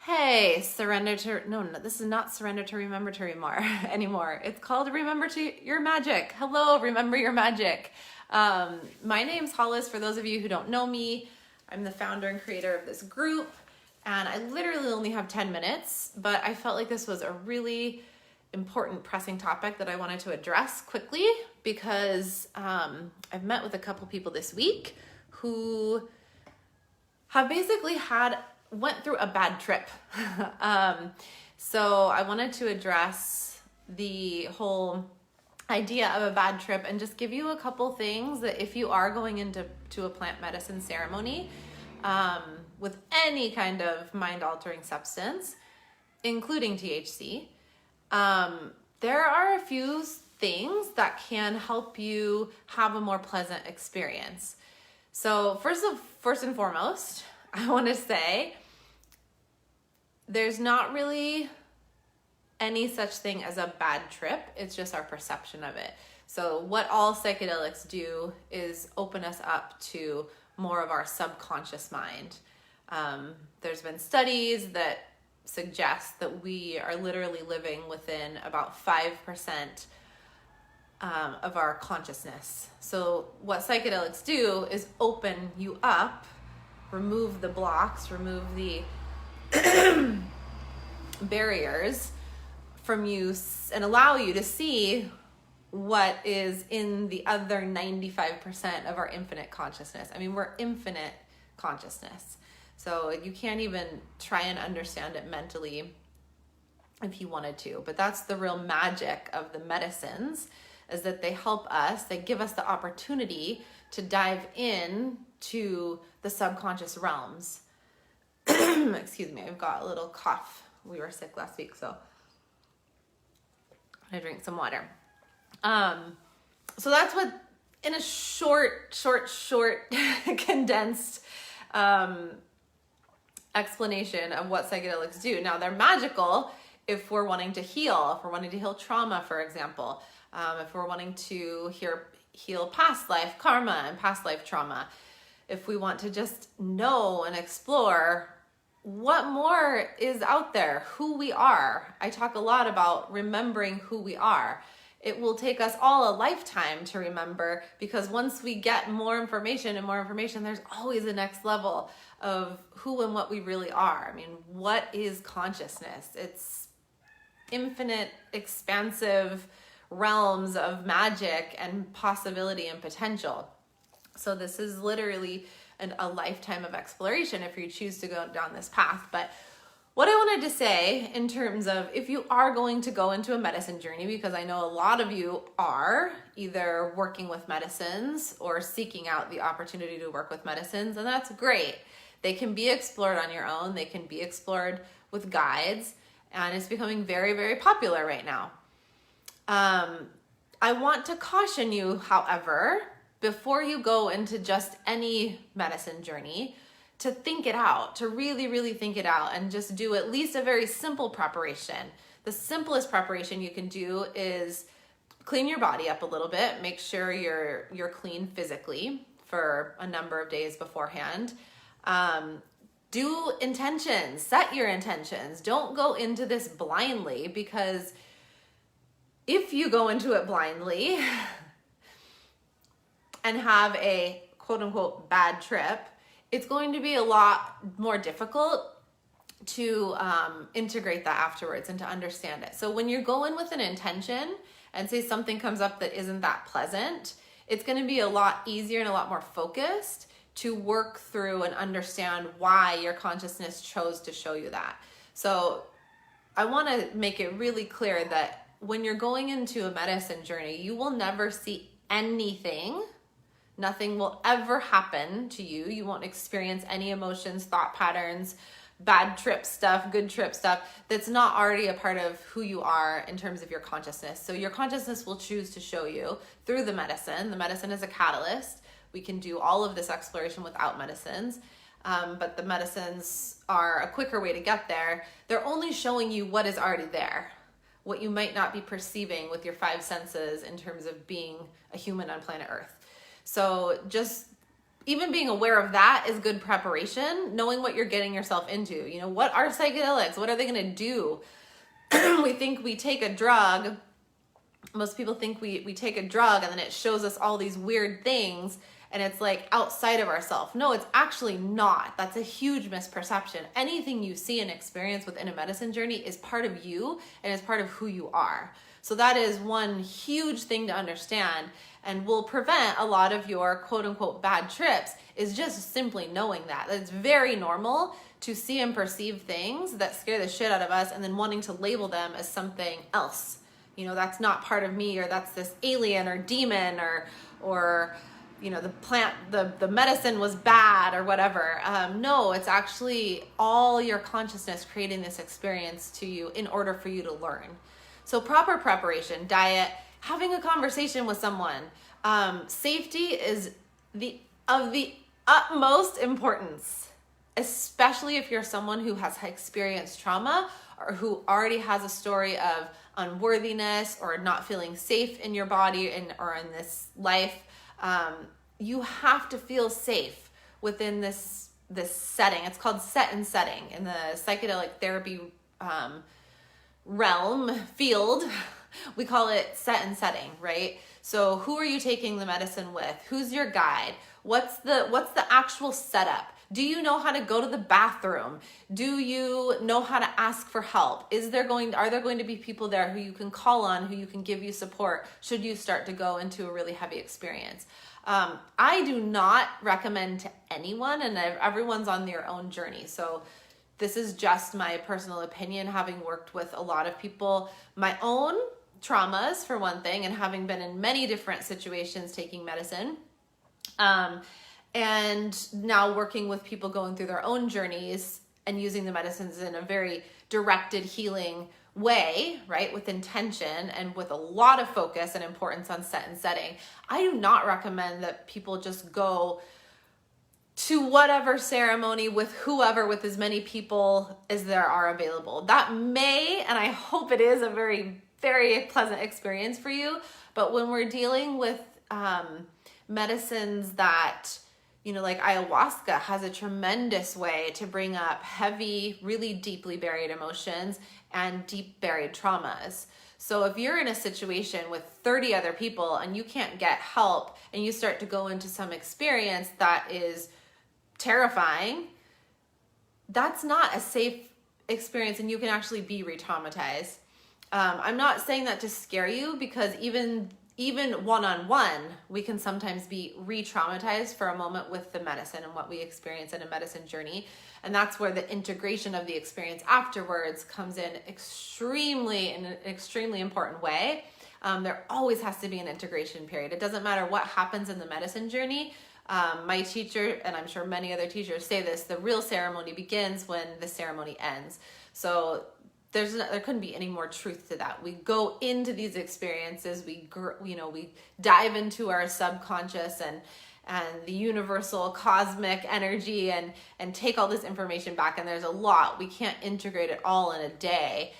Hey, surrender to, no, this is not surrender to remember to anymore. It's called remember to your magic. Hello, remember your magic. My name's Hollis. For those of you who don't know me, I'm the founder and creator of this group, and I literally only have 10 minutes, but I felt like this was a really important pressing topic that I wanted to address quickly because I've met with a couple people this week who have basically went through a bad trip. So I wanted to address the whole idea of a bad trip and just give you a couple things that if you are going into a plant medicine ceremony with any kind of mind-altering substance, including THC, there are a few things that can help you have a more pleasant experience. So first and foremost, I want to say there's not really any such thing as a bad trip. It's just our perception of it. So what all psychedelics do is open us up to more of our subconscious mind. There's been studies that suggest that we are literally living within about 5% of our consciousness. So what psychedelics do is open you up, remove the blocks, remove the barriers from you, and allow you to see what is in the other 95% of our infinite consciousness. I mean, we're infinite consciousness. So you can't even try and understand it mentally if you wanted to. But that's the real magic of the medicines, is that they help us, they give us the opportunity to dive in to the subconscious realms. Excuse me, I've got a little cough. We were sick last week, so I drink some water. So that's what, in a short, condensed explanation of what psychedelics do. Now, they're magical if we're wanting to heal, trauma, for example, if we're wanting to heal past life karma and past life trauma, if we want to just know and explore what more is out there, who we are. I talk a lot about remembering who we are. It will take us all a lifetime to remember, because once we get more information, there's always a next level of who and what we really are. I mean, what is consciousness? It's infinite, expansive realms of magic and possibility and potential. So this is literally a lifetime of exploration if you choose to go down this path. But what I wanted to say in terms of if you are going to go into a medicine journey, because I know a lot of you are either working with medicines or seeking out the opportunity to work with medicines, and that's great. They can be explored on your own. They can be explored with guides, and it's becoming very, very popular right now. I want to caution you, however, before you go into just any medicine journey, to think it out, to really, really think it out, and just do at least a very simple preparation. The simplest preparation you can do is clean your body up a little bit. Make sure you're clean physically for a number of days beforehand. Do intentions, set your intentions. Don't go into this blindly, because if you go into it blindly and have a quote unquote bad trip, it's going to be a lot more difficult to integrate that afterwards and to understand it. So when you go in with an intention and say something comes up that isn't that pleasant, it's going to be a lot easier and a lot more focused to work through and understand why your consciousness chose to show you that. So I want to make it really clear that when you're going into a medicine journey, you will never see anything. Nothing will ever happen to you. You won't experience any emotions, thought patterns, bad trip stuff, good trip stuff that's not already a part of who you are in terms of your consciousness. So your consciousness will choose to show you through the medicine. The medicine is a catalyst. We can do all of this exploration without medicines, but the medicines are a quicker way to get there. They're only showing you what is already there, what you might not be perceiving with your five senses in terms of being a human on planet Earth. So just even being aware of that is good preparation, knowing what you're getting yourself into. You know, what are psychedelics? What are they going to do? We think we take a drug. Most people think we take a drug and then it shows us all these weird things and it's like outside of ourselves. No, it's actually not. That's a huge misperception. Anything you see and experience within a medicine journey is part of you and is part of who you are. So that is one huge thing to understand, and will prevent a lot of your quote unquote bad trips, is just simply knowing that. It's very normal to see and perceive things that scare the shit out of us and then wanting to label them as something else. You know, that's not part of me, or that's this alien or demon, or you know, the plant, the medicine was bad or whatever. No, it's actually all your consciousness creating this experience to you in order for you to learn. So proper preparation, diet, having a conversation with someone. Safety is of the utmost importance, especially if you're someone who has experienced trauma or who already has a story of unworthiness or not feeling safe in your body or in this life. You have to feel safe within this setting. It's called set and setting in the psychedelic therapy field. We call it set and setting, right? So who are you taking the medicine with? Who's your guide? What's the actual setup? Do you know how to go to the bathroom? Do you know how to ask for help? Are there going to be people there who you can call on, who you can give you support should you start to go into a really heavy experience? I do not recommend to anyone, and everyone's on their own journey. So this is just my personal opinion, having worked with a lot of people, my own traumas for one thing, and having been in many different situations taking medicine. And now working with people going through their own journeys and using the medicines in a very directed healing way, right? With intention and with a lot of focus and importance on set and setting. I do not recommend that people just go to whatever ceremony with whoever, with as many people as there are available. That may, and I hope it is, a very, very pleasant experience for you. But when we're dealing with medicines that, you know, like ayahuasca has a tremendous way to bring up heavy, really deeply buried emotions and deep buried traumas. So if you're in a situation with 30 other people and you can't get help and you start to go into some experience that is terrifying, that's not a safe experience, and you can actually be re-traumatized. I'm not saying that to scare you, because even one-on-one, we can sometimes be re-traumatized for a moment with the medicine and what we experience in a medicine journey. And that's where the integration of the experience afterwards comes in an extremely important way. There always has to be an integration period. It doesn't matter what happens in the medicine journey. My teacher, and I'm sure many other teachers say this, the real ceremony begins when the ceremony ends. So there couldn't be any more truth to that. We go into these experiences, we dive into our subconscious and the universal cosmic energy and take all this information back. And there's a lot. We can't integrate it all in a day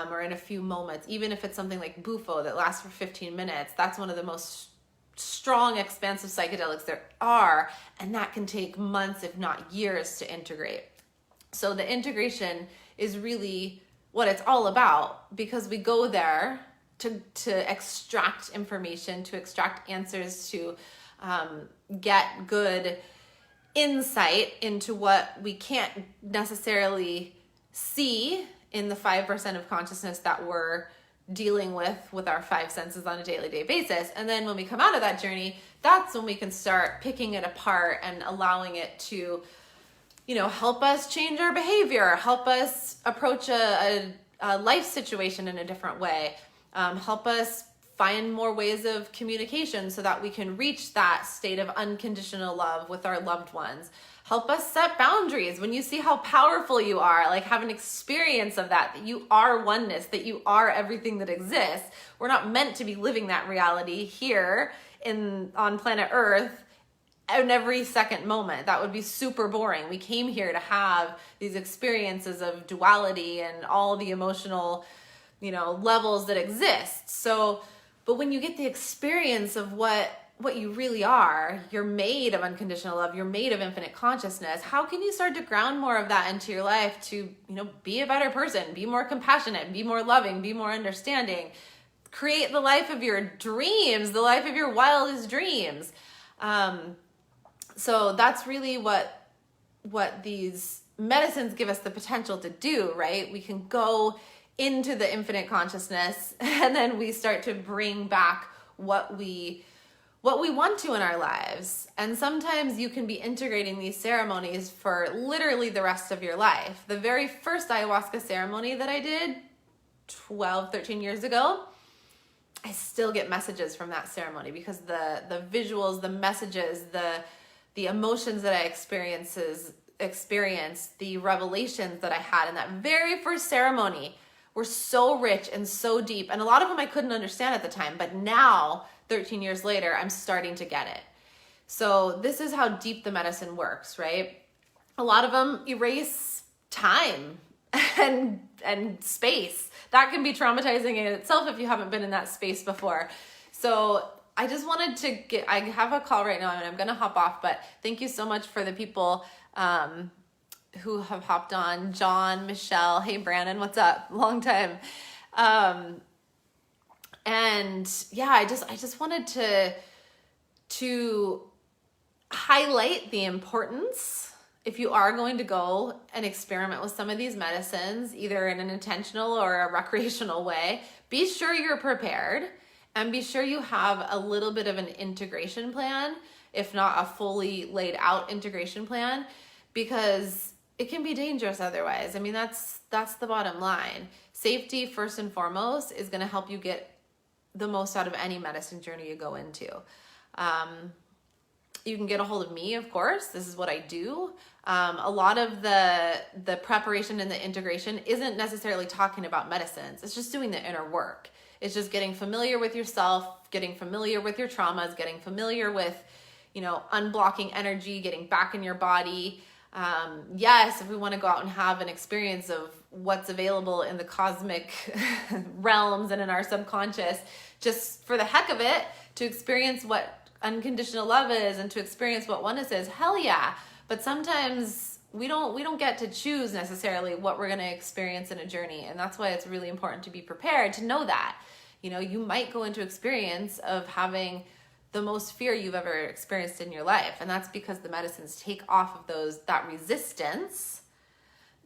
or in a few moments. Even if it's something like Bufo that lasts for 15 minutes, that's one of the most strong, expansive psychedelics there are. And that can take months, if not years, to integrate. So the integration is really what it's all about, because we go there to extract information, to extract answers, to get good insight into what we can't necessarily see in the 5% of consciousness that we're dealing with our five senses on a daily basis. And then when we come out of that journey, that's when we can start picking it apart and allowing it to, help us change our behavior, help us approach a life situation in a different way, help us find more ways of communication so that we can reach that state of unconditional love with our loved ones. Help us set boundaries when you see how powerful you are, like have an experience of that you are oneness, that you are everything that exists. We're not meant to be living that reality here on planet Earth in every second moment. That would be super boring. We came here to have these experiences of duality and all the emotional, levels that exist. So, but when you get the experience of what what you really are. You're made of unconditional love. You're made of infinite consciousness. How can you start to ground more of that into your life to, be a better person, be more compassionate, be more loving, be more understanding, create the life of your dreams, the life of your wildest dreams. So that's really what these medicines give us the potential to do, right? We can go into the infinite consciousness, and then we start to bring back what we want to in our lives. And sometimes you can be integrating these ceremonies for literally the rest of your life. The very first ayahuasca ceremony that I did 12, 13 years ago, I still get messages from that ceremony because the visuals, the messages, the emotions that I experienced, the revelations that I had in that very first ceremony were so rich and so deep. And a lot of them I couldn't understand at the time, but now, 13 years later, I'm starting to get it. So this is how deep the medicine works, right? A lot of them erase time and space. That can be traumatizing in itself if you haven't been in that space before. So I just wanted to I have a call right now and I'm going to hop off, but thank you so much for the people who have hopped on. John, Michelle, hey Brandon, what's up? Long time. And yeah, I just wanted to highlight the importance, if you are going to go and experiment with some of these medicines, either in an intentional or a recreational way, be sure you're prepared and be sure you have a little bit of an integration plan, if not a fully laid out integration plan, because it can be dangerous otherwise. I mean, that's the bottom line. Safety, first and foremost, is going to help you get the most out of any medicine journey you go into. You can get a hold of me, of course. This is what I do. A lot of the preparation and the integration isn't necessarily talking about medicines. It's just doing the inner work. It's just getting familiar with yourself, getting familiar with your traumas, getting familiar with, unblocking energy, getting back in your body. Yes, if we want to go out and have an experience of what's available in the cosmic realms and in our subconscious, just for the heck of it, to experience what unconditional love is and to experience what oneness is, hell yeah. But sometimes we don't get to choose necessarily what we're going to experience in a journey. And that's why it's really important to be prepared to know that. You might go into experience of having the most fear you've ever experienced in your life. And that's because the medicines take off of that resistance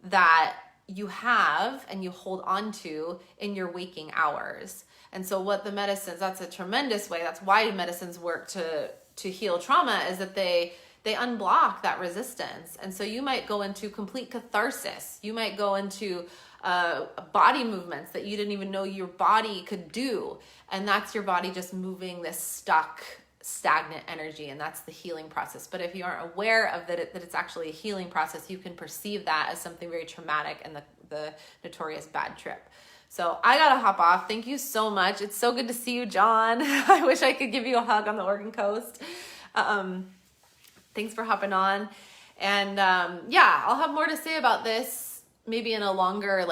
that you have and you hold on to in your waking hours. And so what the medicines, that's a tremendous way. That's why medicines work to heal trauma, is that they unblock that resistance. And so you might go into complete catharsis. You might go into body movements that you didn't even know your body could do. And that's your body just moving this stuck, stagnant energy. And that's the healing process. But if you aren't aware of that it's actually a healing process, you can perceive that as something very traumatic and the notorious bad trip. So I gotta hop off. Thank you so much. It's so good to see you, John. I wish I could give you a hug on the Oregon coast. Thanks for hopping on. And yeah, I'll have more to say about this maybe in a longer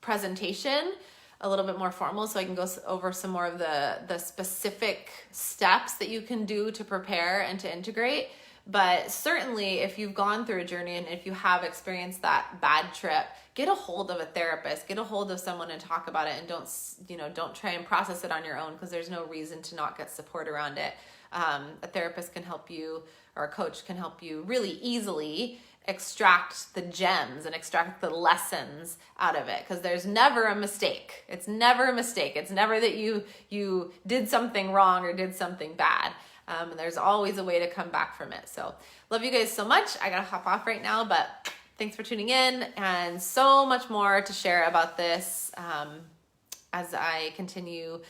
presentation, a little bit more formal, so I can go over some more of the specific steps that you can do to prepare and to integrate. But certainly if you've gone through a journey and if you have experienced that bad trip, get a hold of a therapist, get a hold of someone and talk about it, and don't try and process it on your own, because there's no reason to not get support around it. A therapist can help you, or a coach can help you really easily extract the gems and extract the lessons out of it, because there's never a mistake. It's never a mistake. It's never that you did something wrong or did something bad. And there's always a way to come back from it. So love you guys so much. I gotta hop off right now, but thanks for tuning in, and so much more to share about this as I continue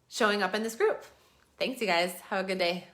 showing up in this group. Thanks, you guys. Have a good day.